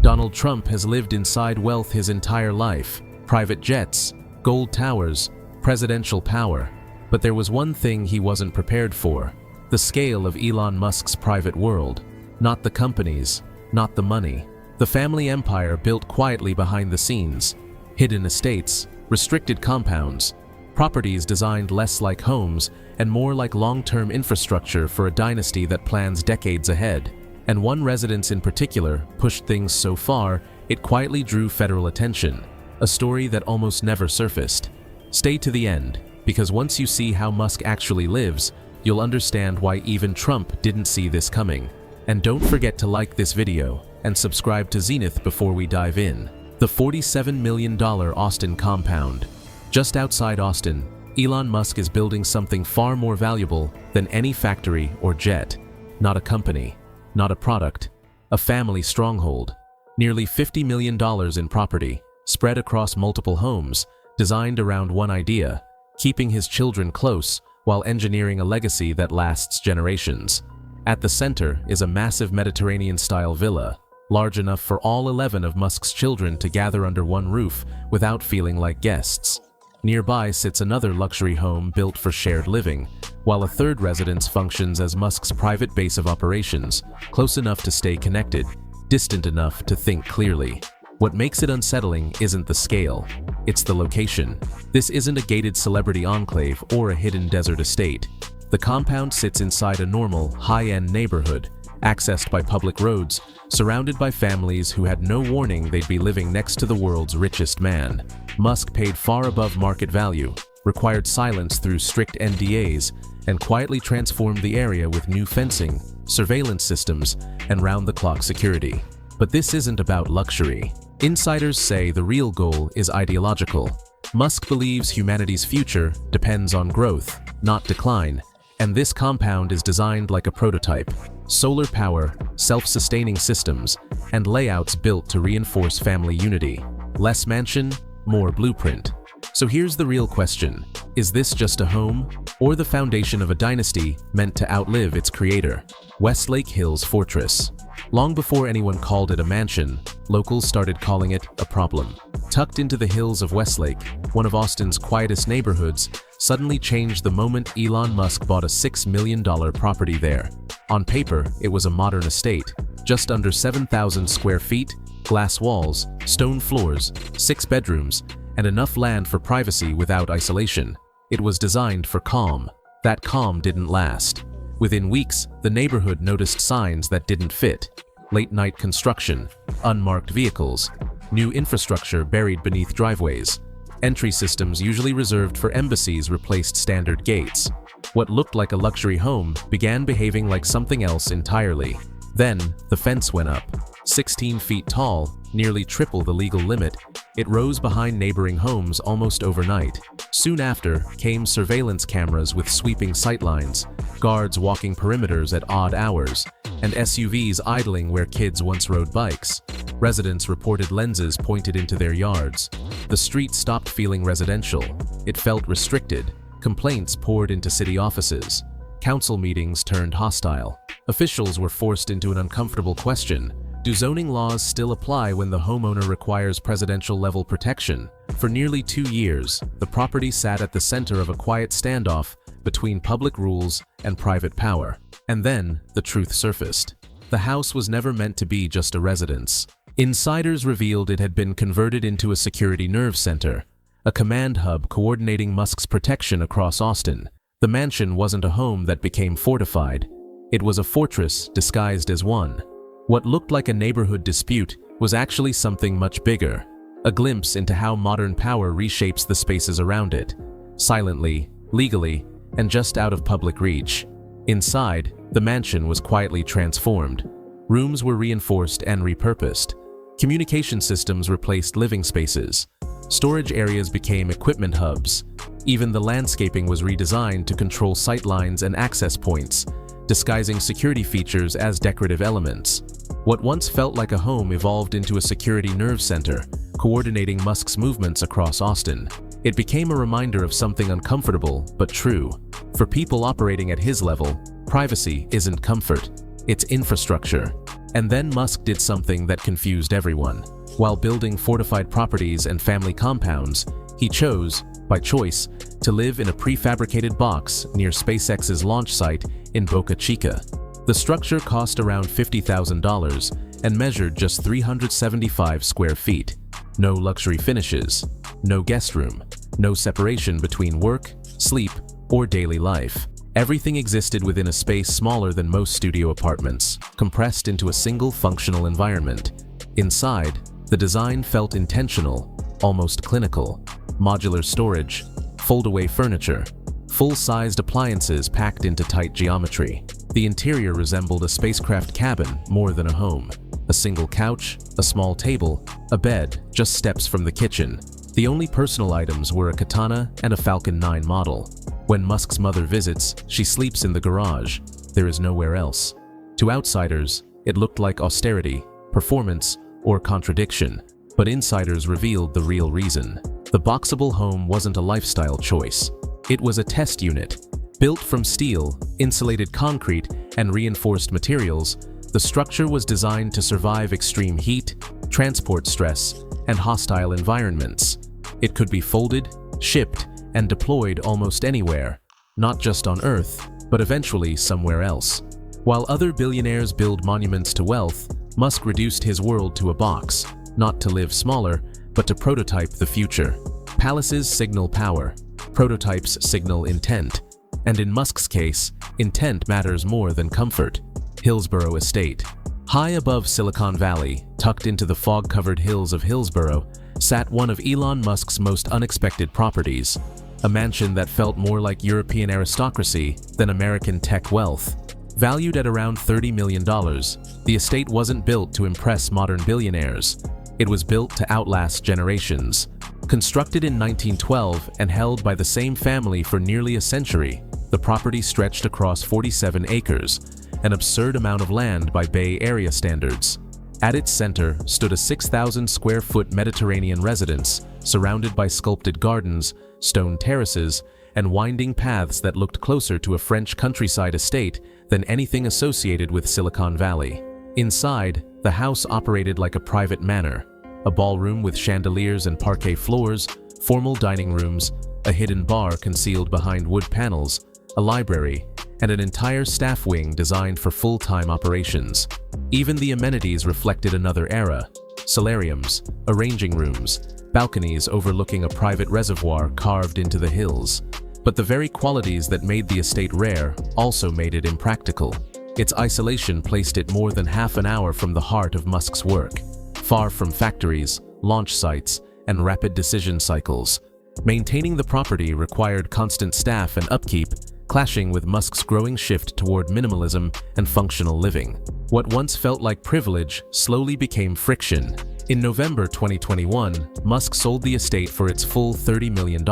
Donald Trump has lived inside wealth his entire life: private jets, gold towers, presidential power. But there was one thing he wasn't prepared for: the scale of Elon Musk's private world. Not the companies, not the money. The family empire built quietly behind the scenes. Hidden estates, restricted compounds, properties designed less like homes and more like long-term infrastructure for a dynasty that plans decades ahead. And one residence in particular pushed things so far it quietly drew federal attention, a story that almost never surfaced. Stay to the end, because once you see how Musk actually lives, you'll understand why even Trump didn't see this coming. And don't forget to like this video and subscribe to Zenith before we dive in. The $47 million Austin compound. Just outside Austin, Elon Musk is building something far more valuable than any factory or jet. Not a company, not a product, a family stronghold. Nearly $50 million in property, spread across multiple homes, designed around one idea: keeping his children close while engineering a legacy that lasts generations. At the center is a massive Mediterranean-style villa, large enough for all 11 of Musk's children to gather under one roof without feeling like guests. Nearby sits another luxury home built for shared living, while a third residence functions as Musk's private base of operations, close enough to stay connected, distant enough to think clearly. What makes it unsettling isn't the scale, it's the location. This isn't a gated celebrity enclave or a hidden desert estate. The compound sits inside a normal, high-end neighborhood, accessed by public roads, surrounded by families who had no warning they'd be living next to the world's richest man. Musk paid far above market value, required silence through strict NDAs, and quietly transformed the area with new fencing, surveillance systems, and round-the-clock security. But this isn't about luxury. Insiders say the real goal is ideological. Musk believes humanity's future depends on growth, not decline, and this compound is designed like a prototype: solar power, self-sustaining systems, and layouts built to reinforce family unity. Less mansion, more blueprint. So here's the real question: is this just a home, or the foundation of a dynasty meant to outlive its creator? Westlake Hills Fortress. Long before anyone called it a mansion, locals started calling it a problem. Tucked into the hills of Westlake, one of Austin's quietest neighborhoods, suddenly changed the moment Elon Musk bought a $6 million property there. On paper, it was a modern estate, just under 7,000 square feet, glass walls, stone floors, 6 bedrooms, and enough land for privacy without isolation. It was designed for calm. That calm didn't last. Within weeks, the neighborhood noticed signs that didn't fit: late-night construction, unmarked vehicles, new infrastructure buried beneath driveways. Entry systems usually reserved for embassies replaced standard gates. What looked like a luxury home began behaving like something else entirely. Then, the fence went up. 16 feet tall, nearly triple the legal limit, it rose behind neighboring homes almost overnight. Soon after came surveillance cameras with sweeping sightlines, guards walking perimeters at odd hours, and SUVs idling where kids once rode bikes. Residents reported lenses pointed into their yards. The street stopped feeling residential. It felt restricted. Complaints poured into city offices. Council meetings turned hostile. Officials were forced into an uncomfortable question: do zoning laws still apply when the homeowner requires presidential-level protection? For nearly 2 years, the property sat at the center of a quiet standoff between public rules and private power. And then, the truth surfaced. The house was never meant to be just a residence. Insiders revealed it had been converted into a security nerve center, a command hub coordinating Musk's protection across Austin. The mansion wasn't a home that became fortified. It was a fortress disguised as one. What looked like a neighborhood dispute was actually something much bigger, a glimpse into how modern power reshapes the spaces around it, silently, legally, and just out of public reach. Inside, the mansion was quietly transformed. Rooms were reinforced and repurposed. Communication systems replaced living spaces. Storage areas became equipment hubs. Even the landscaping was redesigned to control sightlines and access points, disguising security features as decorative elements. What once felt like a home evolved into a security nerve center, coordinating Musk's movements across Austin. It became a reminder of something uncomfortable but true. For people operating at his level, privacy isn't comfort, it's infrastructure. And then Musk did something that confused everyone. While building fortified properties and family compounds, he chose, by choice, to live in a prefabricated box near SpaceX's launch site in Boca Chica. The structure cost around $50,000 and measured just 375 square feet. No luxury finishes, no guest room, no separation between work, sleep, or daily life. Everything existed within a space smaller than most studio apartments, compressed into a single functional environment. Inside, the design felt intentional, almost clinical. Modular storage, fold-away furniture, full-sized appliances packed into tight geometry. The interior resembled a spacecraft cabin more than a home. A single couch, a small table, a bed just steps from the kitchen. The only personal items were a katana and a Falcon 9 model. When Musk's mother visits, she sleeps in the garage. There is nowhere else. To outsiders, it looked like austerity, performance, or contradiction. But insiders revealed the real reason. The boxable home wasn't a lifestyle choice. It was a test unit. Built from steel, insulated concrete, and reinforced materials, the structure was designed to survive extreme heat, transport stress, and hostile environments. It could be folded, shipped, and deployed almost anywhere, not just on Earth, but eventually somewhere else. While other billionaires build monuments to wealth, Musk reduced his world to a box, not to live smaller, but to prototype the future. Palaces signal power, prototypes signal intent. And in Musk's case, intent matters more than comfort. Hillsborough Estate. High above Silicon Valley, tucked into the fog-covered hills of Hillsborough, sat one of Elon Musk's most unexpected properties, a mansion that felt more like European aristocracy than American tech wealth. Valued at around $30 million, the estate wasn't built to impress modern billionaires. It was built to outlast generations. Constructed in 1912 and held by the same family for nearly a century, the property stretched across 47 acres, an absurd amount of land by Bay Area standards. At its center stood a 6,000-square-foot Mediterranean residence, surrounded by sculpted gardens, stone terraces, and winding paths that looked closer to a French countryside estate than anything associated with Silicon Valley. Inside, the house operated like a private manor. A ballroom with chandeliers and parquet floors, formal dining rooms, a hidden bar concealed behind wood panels, a library, and an entire staff wing designed for full-time operations. Even the amenities reflected another era: solariums, arranging rooms, balconies overlooking a private reservoir carved into the hills. But the very qualities that made the estate rare also made it impractical. Its isolation placed it more than half an hour from the heart of Musk's work, far from factories, launch sites, and rapid decision cycles. Maintaining the property required constant staff and upkeep, clashing with Musk's growing shift toward minimalism and functional living. What once felt like privilege slowly became friction. In November 2021, Musk sold the estate for its full $30 million,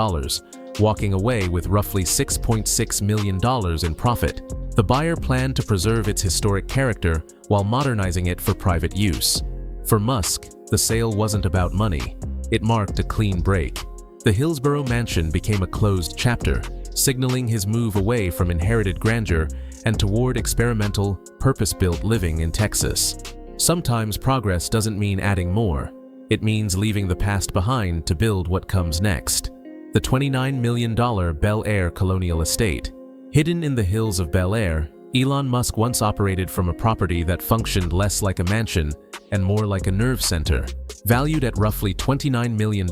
walking away with roughly $6.6 million in profit. The buyer planned to preserve its historic character while modernizing it for private use. For Musk, the sale wasn't about money. It marked a clean break. The Hillsborough mansion became a closed chapter, signaling his move away from inherited grandeur and toward experimental, purpose-built living in Texas. Sometimes progress doesn't mean adding more. It means leaving the past behind to build what comes next. The $29 million Bel Air Colonial Estate. Hidden in the hills of Bel Air, Elon Musk once operated from a property that functioned less like a mansion and more like a nerve center. Valued at roughly $29 million,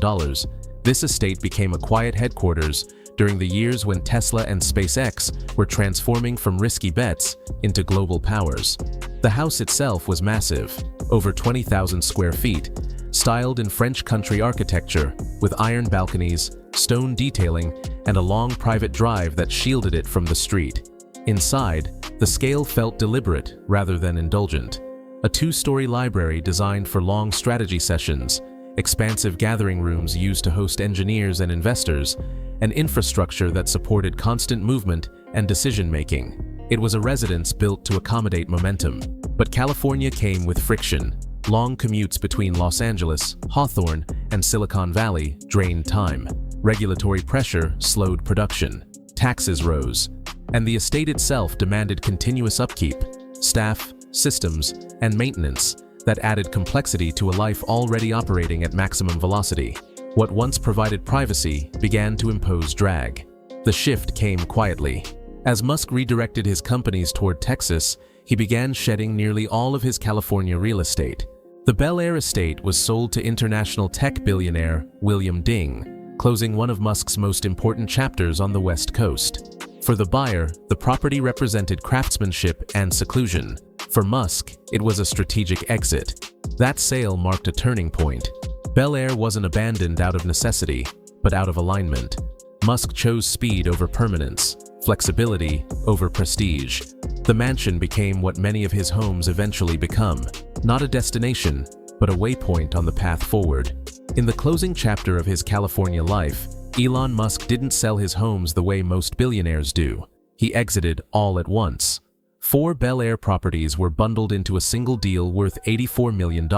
this estate became a quiet headquarters during the years when Tesla and SpaceX were transforming from risky bets into global powers. The house itself was massive, over 20,000 square feet, styled in French country architecture, with iron balconies, stone detailing, and a long private drive that shielded it from the street. Inside, the scale felt deliberate rather than indulgent. A two-story library designed for long strategy sessions, expansive gathering rooms used to host engineers and investors, and infrastructure that supported constant movement and decision-making. It was a residence built to accommodate momentum. But California came with friction. Long commutes between Los Angeles, Hawthorne, and Silicon Valley drained time. Regulatory pressure slowed production. Taxes rose. And the estate itself demanded continuous upkeep. Staff, systems, and maintenance that added complexity to a life already operating at maximum velocity. What once provided privacy began to impose drag. The shift came quietly. As Musk redirected his companies toward Texas, he began shedding nearly all of his California real estate. The Bel Air estate was sold to international tech billionaire William Ding, closing one of Musk's most important chapters on the West Coast. For the buyer, the property represented craftsmanship and seclusion. For Musk, it was a strategic exit. That sale marked a turning point. Bel Air wasn't abandoned out of necessity, but out of alignment. Musk chose speed over permanence, flexibility over prestige. The mansion became what many of his homes eventually become, not a destination, but a waypoint on the path forward. In the closing chapter of his California life, Elon Musk didn't sell his homes the way most billionaires do. He exited all at once. 4 Bel Air properties were bundled into a single deal worth $84 million.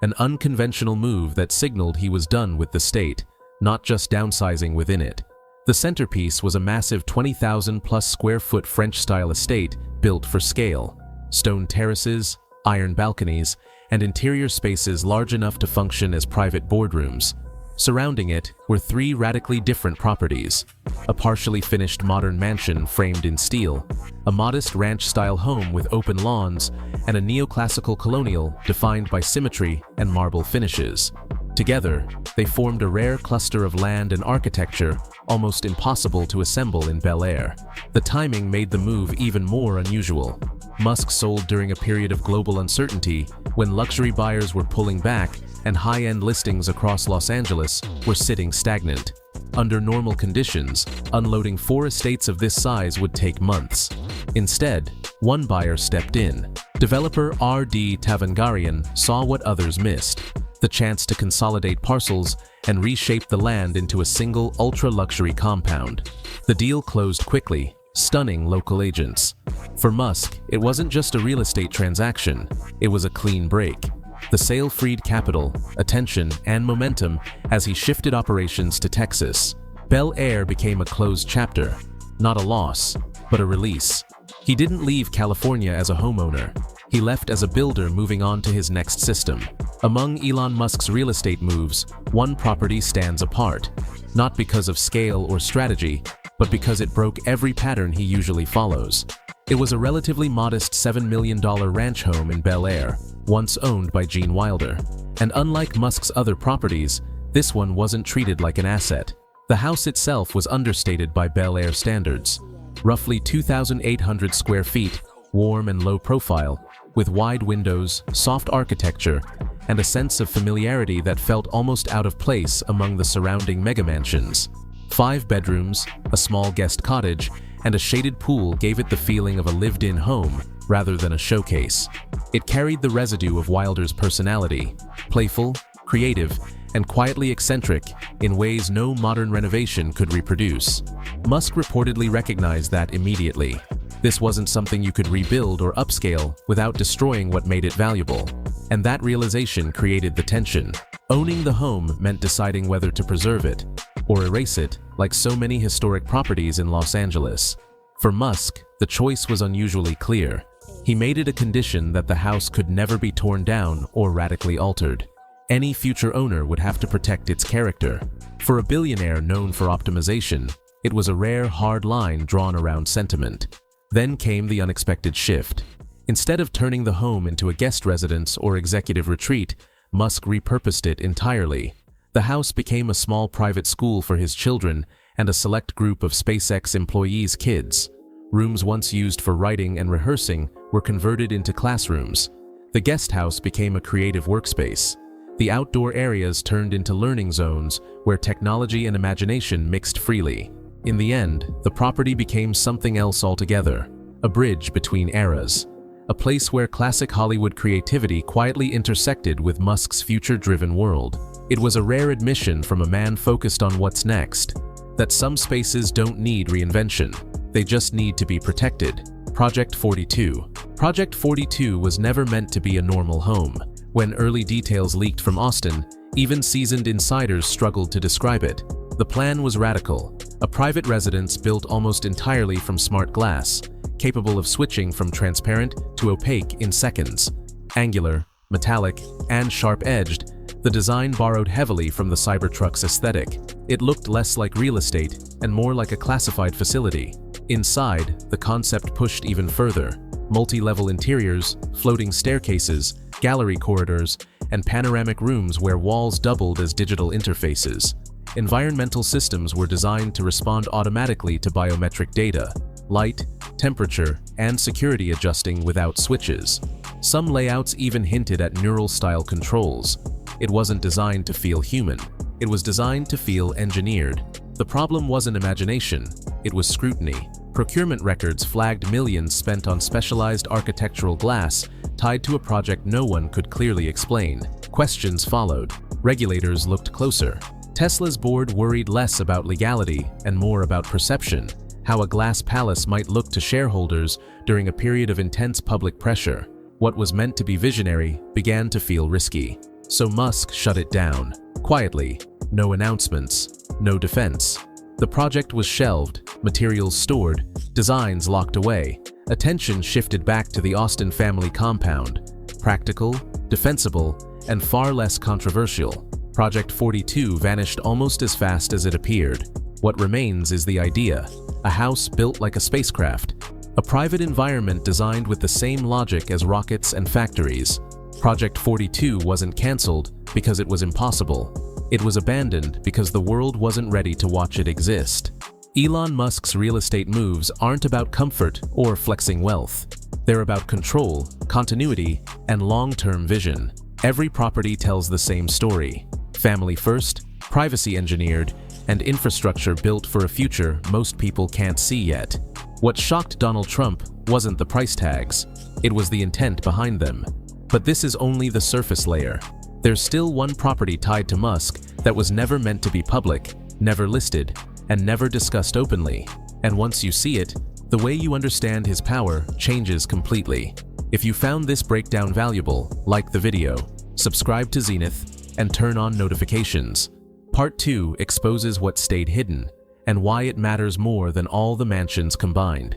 An unconventional move that signaled he was done with the state, not just downsizing within it. The centerpiece was a massive 20,000+ square foot French-style estate built for scale. Stone terraces, iron balconies, and interior spaces large enough to function as private boardrooms. Surrounding it were 3 radically different properties: a partially finished modern mansion framed in steel, a modest ranch-style home with open lawns, and a neoclassical colonial defined by symmetry and marble finishes. Together, they formed a rare cluster of land and architecture almost impossible to assemble in Bel Air. The timing made the move even more unusual. Musk sold during a period of global uncertainty when luxury buyers were pulling back and high-end listings across Los Angeles were sitting stagnant. Under normal conditions, unloading 4 estates of this size would take months. Instead, one buyer stepped in. Developer R.D. Tavangarian saw what others missed: the chance to consolidate parcels and reshape the land into a single ultra-luxury compound. The deal closed quickly, stunning local agents. For Musk, it wasn't just a real estate transaction, it was a clean break. The sale freed capital, attention, and momentum as he shifted operations to Texas. Bel Air became a closed chapter, not a loss, but a release. He didn't leave California as a homeowner. He left as a builder moving on to his next system. Among Elon Musk's real estate moves, one property stands apart, not because of scale or strategy, but because it broke every pattern he usually follows. It was a relatively modest $7 million ranch home in Bel Air, once owned by Gene Wilder. And unlike Musk's other properties, this one wasn't treated like an asset. The house itself was understated by Bel Air standards. Roughly 2,800 square feet, warm and low profile, with wide windows, soft architecture, and a sense of familiarity that felt almost out of place among the surrounding megamansions. 5 bedrooms, a small guest cottage, and a shaded pool gave it the feeling of a lived-in home rather than a showcase. It carried the residue of Wilder's personality, playful, creative, and quietly eccentric in ways no modern renovation could reproduce. Musk reportedly recognized that immediately. This wasn't something you could rebuild or upscale without destroying what made it valuable. And that realization created the tension. Owning the home meant deciding whether to preserve it or erase it, like so many historic properties in Los Angeles. For Musk, the choice was unusually clear. He made it a condition that the house could never be torn down or radically altered. Any future owner would have to protect its character. For a billionaire known for optimization, it was a rare, hard line drawn around sentiment. Then came the unexpected shift. Instead of turning the home into a guest residence or executive retreat, Musk repurposed it entirely. The house became a small private school for his children and a select group of SpaceX employees' kids. Rooms once used for writing and rehearsing were converted into classrooms. The guest house became a creative workspace. The outdoor areas turned into learning zones where technology and imagination mixed freely. In the end, the property became something else altogether, a bridge between eras, a place where classic Hollywood creativity quietly intersected with Musk's future-driven world. It was a rare admission from a man focused on what's next, that some spaces don't need reinvention, they just need to be protected. Project 42. Project 42 was never meant to be a normal home. When early details leaked from Austin, even seasoned insiders struggled to describe it. The plan was radical, a private residence built almost entirely from smart glass, capable of switching from transparent to opaque in seconds. Angular, metallic, and sharp-edged, the design borrowed heavily from the Cybertruck's aesthetic. It looked less like real estate and more like a classified facility. Inside, the concept pushed even further. Multi-level interiors, floating staircases, gallery corridors, and panoramic rooms where walls doubled as digital interfaces. Environmental systems were designed to respond automatically to biometric data, light, temperature, and security adjusting without switches. Some layouts even hinted at neural-style controls. It wasn't designed to feel human. It was designed to feel engineered. The problem wasn't imagination, it was scrutiny. Procurement records flagged millions spent on specialized architectural glass tied to a project no one could clearly explain. Questions followed. Regulators looked closer. Tesla's board worried less about legality and more about perception, how a glass palace might look to shareholders during a period of intense public pressure. What was meant to be visionary began to feel risky. So Musk shut it down. Quietly. No announcements. No defense. The project was shelved, materials stored, designs locked away. Attention shifted back to the Austin family compound. Practical, defensible, and far less controversial. Project 42 vanished almost as fast as it appeared. What remains is the idea, a house built like a spacecraft, a private environment designed with the same logic as rockets and factories. Project 42 wasn't cancelled because it was impossible. It was abandoned because the world wasn't ready to watch it exist. Elon Musk's real estate moves aren't about comfort or flexing wealth. They're about control, continuity, and long-term vision. Every property tells the same story. Family first, privacy engineered, and infrastructure built for a future most people can't see yet. What shocked Donald Trump wasn't the price tags, it was the intent behind them. But this is only the surface layer. There's still one property tied to Musk that was never meant to be public, never listed, and never discussed openly. And once you see it, the way you understand his power changes completely. If you found this breakdown valuable, like the video, subscribe to Zenith, and turn on notifications. Part 2 exposes what stayed hidden, and why it matters more than all the mansions combined.